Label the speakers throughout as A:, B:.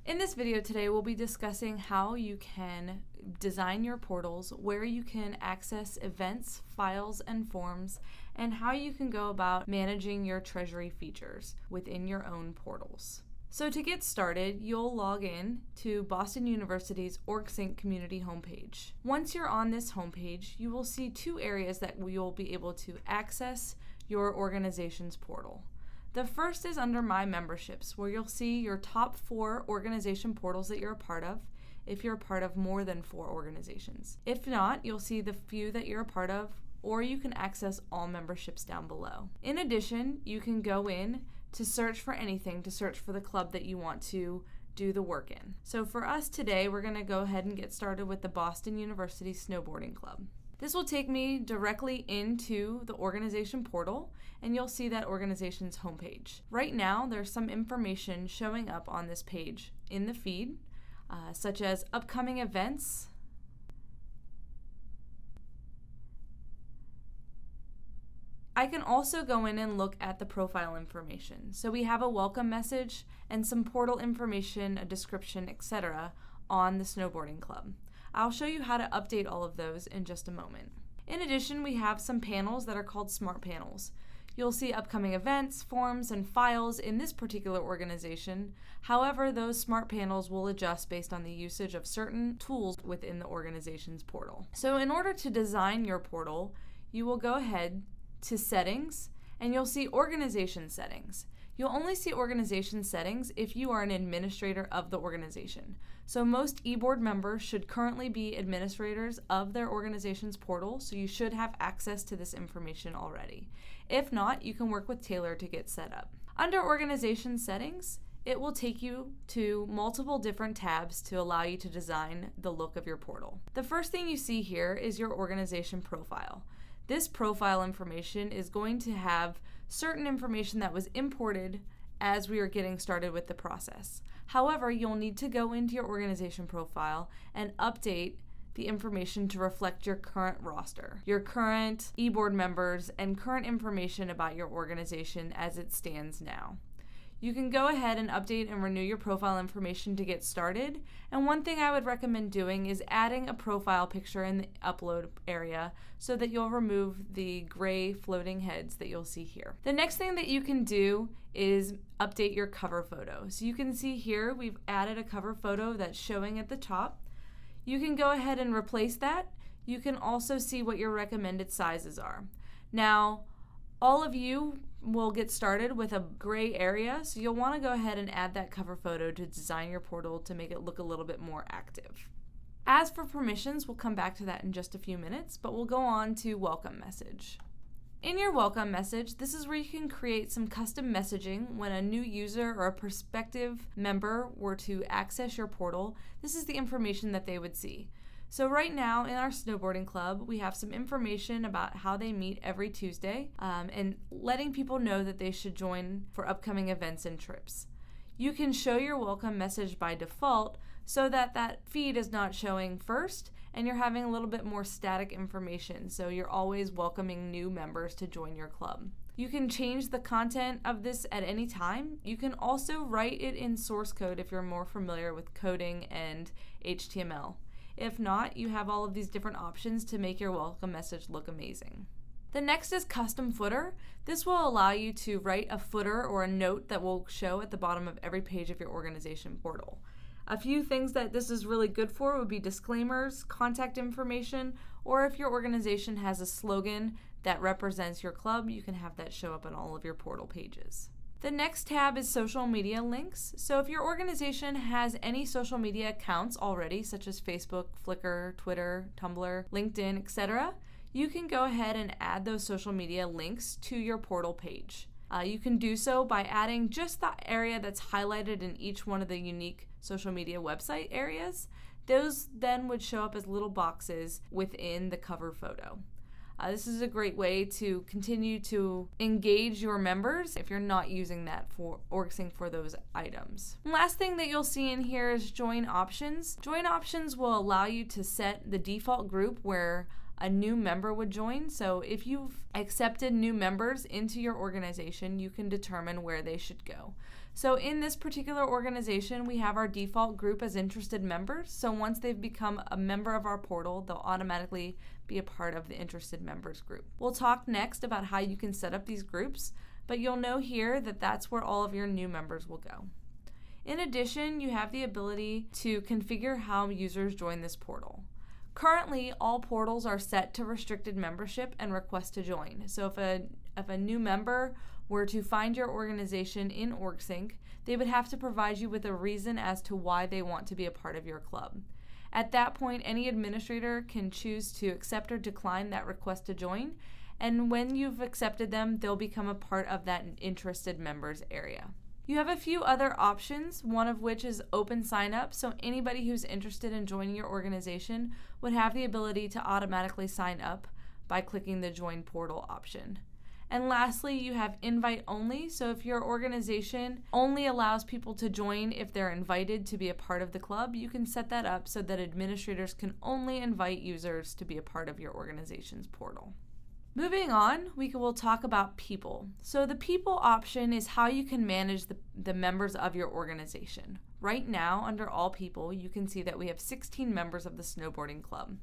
A: In this video today, we'll be discussing how you can design your portals, where you can access events, files, and forms, and how you can go about managing your treasury features within your own portals. So to get started, you'll log in to Boston University's Orgsync community homepage. Once you're on this homepage, you will see two areas that you'll be able to access your organization's portal. The first is under My Memberships, where you'll see your top 4 organization portals that you're a part of, if you're a part of more than 4 organizations. If not, you'll see the few that you're a part of, or you can access all memberships down below. In addition, you can go in to search for anything, to search for the club that you want to do the work in. So for us today, we're going to go ahead and get started with the Boston University Snowboarding Club. This will take me directly into the organization portal, and you'll see that organization's homepage. Right now, there's some information showing up on this page in the feed, such as upcoming events, I can also go in and look at the profile information. So we have a welcome message and some portal information, a description, etc. on the snowboarding club. I'll show you how to update all of those in just a moment. In addition, we have some panels that are called smart panels. You'll see upcoming events, forms, and files in this particular organization. However, those smart panels will adjust based on the usage of certain tools within the organization's portal. So in order to design your portal, you will go ahead to Settings, and you'll see Organization Settings. You'll only see organization settings if you are an administrator of the organization. So most eBoard members should currently be administrators of their organization's portal, so you should have access to this information already. If not, you can work with Taylor to get set up. Under Organization Settings, it will take you to multiple different tabs to allow you to design the look of your portal. The first thing you see here is your organization profile. This profile information is going to have certain information that was imported as we are getting started with the process. However, you'll need to go into your organization profile and update the information to reflect your current roster, your current eBoard members, and current information about your organization as it stands now. You can go ahead and update and renew your profile information to get started. And one thing I would recommend doing is adding a profile picture in the upload area so that you'll remove the gray floating heads that you'll see here. The next thing that you can do is update your cover photo. So you can see here we've added a cover photo that's showing at the top. You can go ahead and replace that. You can also see what your recommended sizes are. Now, all of you will get started with a gray area, so you'll want to go ahead and add that cover photo to design your portal to make it look a little bit more active. As for permissions, we'll come back to that in just a few minutes, but we'll go on to welcome message. In your welcome message, this is where you can create some custom messaging when a new user or a prospective member were to access your portal. This is the information that they would see. So right now in our snowboarding club, we have some information about how they meet every Tuesday and letting people know that they should join for upcoming events and trips. You can show your welcome message by default so that that feed is not showing first and you're having a little bit more static information, so you're always welcoming new members to join your club. You can change the content of this at any time. You can also write it in source code if you're more familiar with coding and HTML. If not, you have all of these different options to make your welcome message look amazing. The next is custom footer. This will allow you to write a footer or a note that will show at the bottom of every page of your organization portal. A few things that this is really good for would be disclaimers, contact information, or if your organization has a slogan that represents your club, you can have that show up on all of your portal pages. The next tab is social media links. So if your organization has any social media accounts already, such as Facebook, Flickr, Twitter, Tumblr, LinkedIn, etc., you can go ahead and add those social media links to your portal page. You can do so by adding just the area that's highlighted in each one of the unique social media website areas. Those then would show up as little boxes within the cover photo. This is a great way to continue to engage your members if you're not using that for Orgsync for those items. And last thing that you'll see in here is join options. Join options will allow you to set the default group where a new member would join. So if you've accepted new members into your organization, you can determine where they should go. So in this particular organization, we have our default group as interested members. So once they've become a member of our portal, they'll automatically be a part of the interested members group. We'll talk next about how you can set up these groups, but you'll know here that that's where all of your new members will go. In addition, you have the ability to configure how users join this portal. Currently, all portals are set to restricted membership and request to join. So if a new member were to find your organization in Orgsync, they would have to provide you with a reason as to why they want to be a part of your club. At that point, any administrator can choose to accept or decline that request to join, and when you've accepted them, they'll become a part of that interested members area. You have a few other options, one of which is open sign up, so anybody who's interested in joining your organization would have the ability to automatically sign up by clicking the join portal option. And lastly, you have invite only, so if your organization only allows people to join if they're invited to be a part of the club, you can set that up so that administrators can only invite users to be a part of your organization's portal. Moving on, we'll talk about people. So the people option is how you can manage the members of your organization. Right now, under all people, you can see that we have 16 members of the snowboarding club.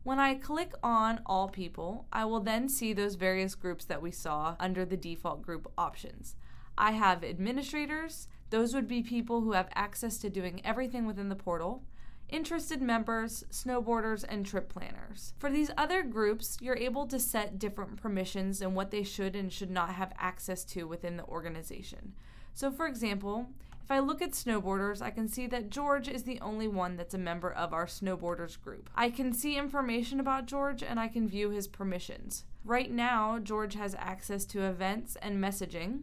A: When I click on all people, I will then see those various groups that we saw under the default group options. I have administrators. Those would be people who have access to doing everything within the portal. Interested members, snowboarders, and trip planners. For these other groups, you're able to set different permissions and what they should and should not have access to within the organization. So for example, if I look at snowboarders, I can see that George is the only one that's a member of our snowboarders group. I can see information about George and I can view his permissions. Right now, George has access to events and messaging.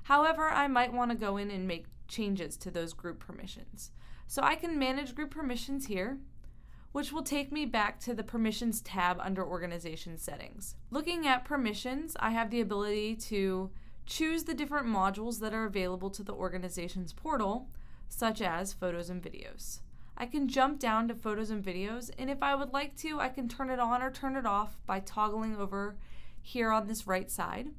A: However, I might want to go in and make changes to those group permissions. So I can manage group permissions here, which will take me back to the permissions tab under organization settings. Looking at permissions, I have the ability to choose the different modules that are available to the organization's portal, such as photos and videos. I can jump down to photos and videos, and if I would like to, I can turn it on or turn it off by toggling over here on this right side.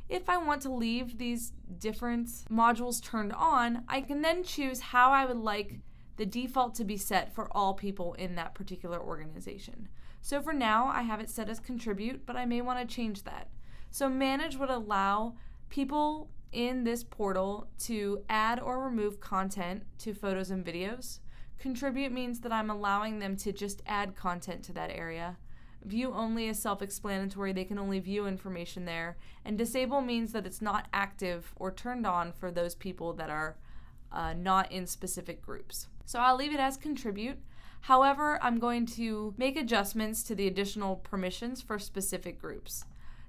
A: If I want to leave these different modules turned on, I can then choose how I would like the default to be set for all people in that particular organization. So for now, I have it set as contribute, but I may want to change that. So manage would allow people in this portal to add or remove content to photos and videos. Contribute means that I'm allowing them to just add content to that area. View only is self-explanatory, they can only view information there. And disable means that it's not active or turned on for those people that are not in specific groups. So I'll leave it as contribute. However, I'm going to make adjustments to the additional permissions for specific groups.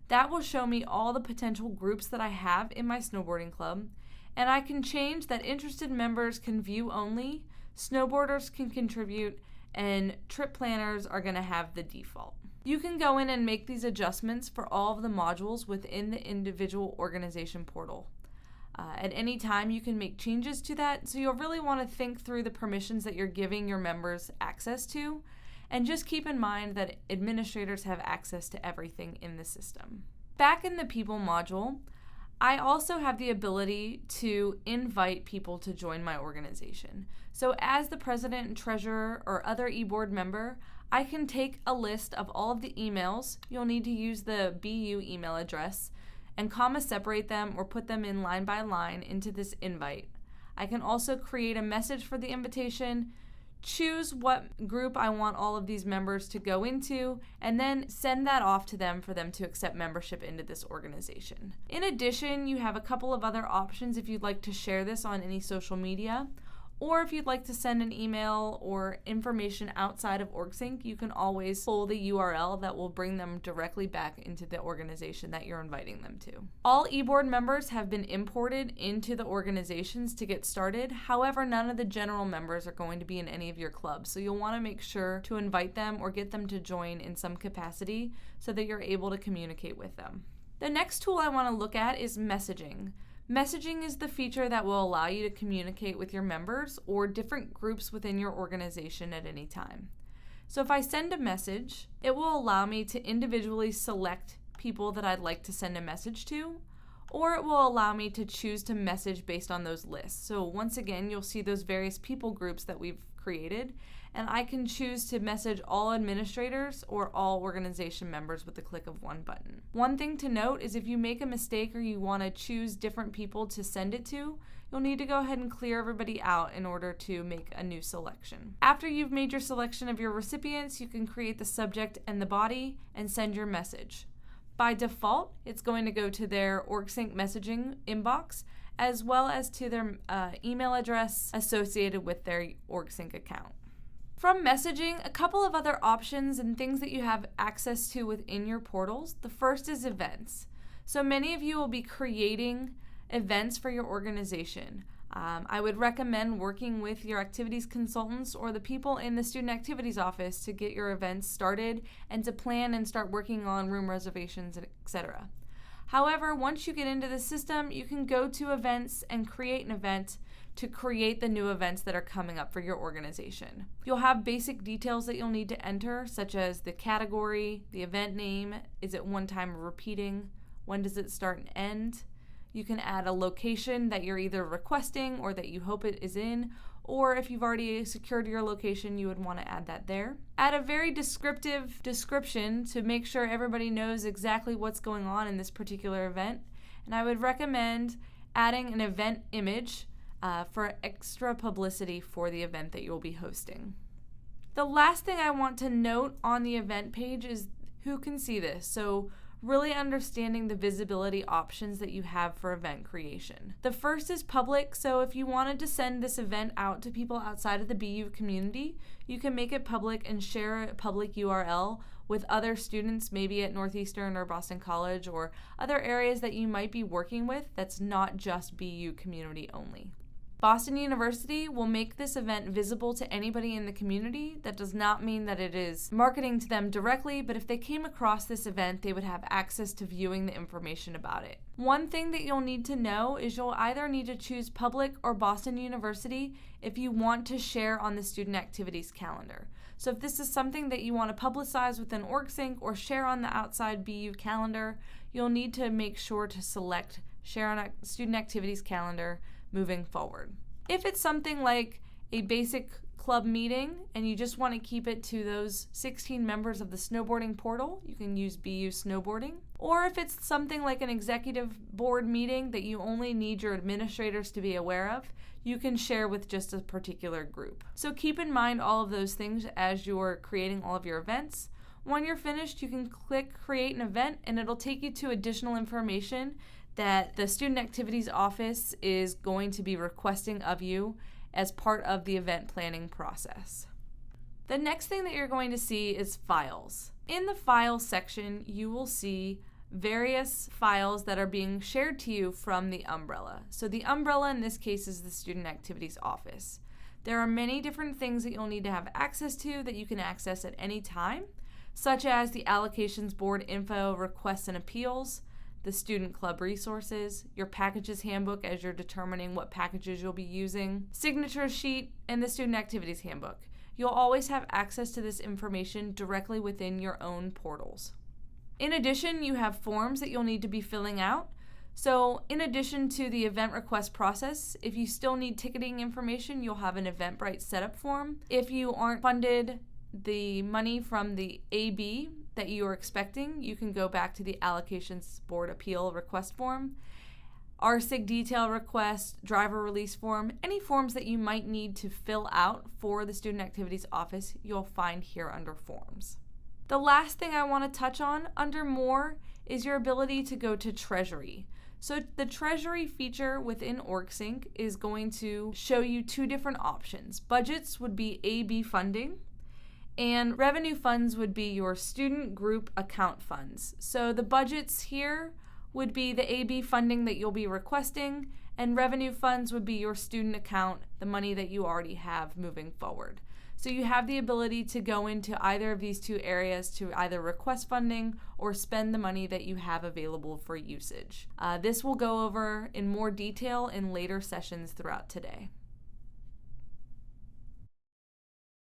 A: That will show me all the potential groups that I have in my snowboarding club, and I can change that interested members can view only, snowboarders can contribute, and trip planners are going to have the default. You can go in and make these adjustments for all of the modules within the individual organization portal. At any time, you can make changes to that, so you'll really want to think through the permissions that you're giving your members access to, and just keep in mind that administrators have access to everything in the system. Back in the people module, I also have the ability to invite people to join my organization. So as the president and treasurer or other e-board member, I can take a list of all of the emails. You'll need to use the BU email address and comma separate them or put them in line by line into this invite. I can also create a message for the invitation, choose what group I want all of these members to go into, and then send that off to them for them to accept membership into this organization. In addition, you have a couple of other options if you'd like to share this on any social media, or if you'd like to send an email or information outside of Orgsync, you can always pull the URL that will bring them directly back into the organization that you're inviting them to. All eBoard members have been imported into the organizations to get started. However, none of the general members are going to be in any of your clubs, so you'll want to make sure to invite them or get them to join in some capacity so that you're able to communicate with them. The next tool I want to look at is messaging. Messaging is the feature that will allow you to communicate with your members or different groups within your organization at any time. So if I send a message, it will allow me to individually select people that I'd like to send a message to, or it will allow me to choose to message based on those lists. So once again, you'll see those various people groups that we've created, and I can choose to message all administrators or all organization members with the click of one button. One thing to note is if you make a mistake or you want to choose different people to send it to, you'll need to go ahead and clear everybody out in order to make a new selection. After you've made your selection of your recipients, you can create the subject and the body and send your message. By default, it's going to go to their Orgsync messaging inbox as well as to their email address associated with their Orgsync account. From messaging, a couple of other options and things that you have access to within your portals. The first is events. So many of you will be creating events for your organization. I would recommend working with your activities consultants or the people in the student activities office to get your events started and to plan and start working on room reservations, etc. However, once you get into the system, you can go to events and create an event to create the new events that are coming up for your organization. You'll have basic details that you'll need to enter, such as the category, the event name, is it one time repeating, when does it start and end. You can add a location that you're either requesting or that you hope it is in, or if you've already secured your location, you would want to add that there. Add a very descriptive description to make sure everybody knows exactly what's going on in this particular event. And I would recommend adding an event image for extra publicity for the event that you'll be hosting. The last thing I want to note on the event page is who can see this. So really understanding the visibility options that you have for event creation. The first is public, so if you wanted to send this event out to people outside of the BU community, you can make it public and share a public URL with other students, maybe at Northeastern or Boston College or other areas that you might be working with that's not just BU community only. Boston University will make this event visible to anybody in the community. That does not mean that it is marketing to them directly, but if they came across this event, they would have access to viewing the information about it. One thing that you'll need to know is you'll either need to choose public or Boston University if you want to share on the student activities calendar. So if this is something that you want to publicize within Orgsync or share on the outside BU calendar, you'll need to make sure to select share on a student activities calendar moving forward. If it's something like a basic club meeting and you just want to keep it to those 16 members of the snowboarding portal, you can use BU snowboarding. Or if it's something like an executive board meeting that you only need your administrators to be aware of, you can share with just a particular group. So keep in mind all of those things as you're creating all of your events. When you're finished, you can click create an event and it'll take you to additional information that the Student Activities Office is going to be requesting of you as part of the event planning process. The next thing that you're going to see is files. In the files section, you will see various files that are being shared to you from the umbrella. So the umbrella in this case is the Student Activities Office. There are many different things that you'll need to have access to that you can access at any time, such as the allocations board info, requests and appeals, the student club resources, your packages handbook as you're determining what packages you'll be using, signature sheet, and the student activities handbook. You'll always have access to this information directly within your own portals. In addition, you have forms that you'll need to be filling out. So in addition to the event request process, if you still need ticketing information, you'll have an Eventbrite setup form. If you aren't funded the money from the AB that you are expecting, you can go back to the allocations board appeal request form, RSIG detail request, driver release form, any forms that you might need to fill out for the Student Activities Office, you'll find here under forms. The last thing I want to touch on under more is your ability to go to Treasury. So the Treasury feature within Orgsync is going to show you two different options. Budgets would be AB funding, and revenue funds would be your student group account funds. So the budgets here would be the AB funding that you'll be requesting, and revenue funds would be your student account, the money that you already have moving forward. So you have the ability to go into either of these two areas to either request funding or spend the money that you have available for usage. This will go over in more detail in later sessions throughout today.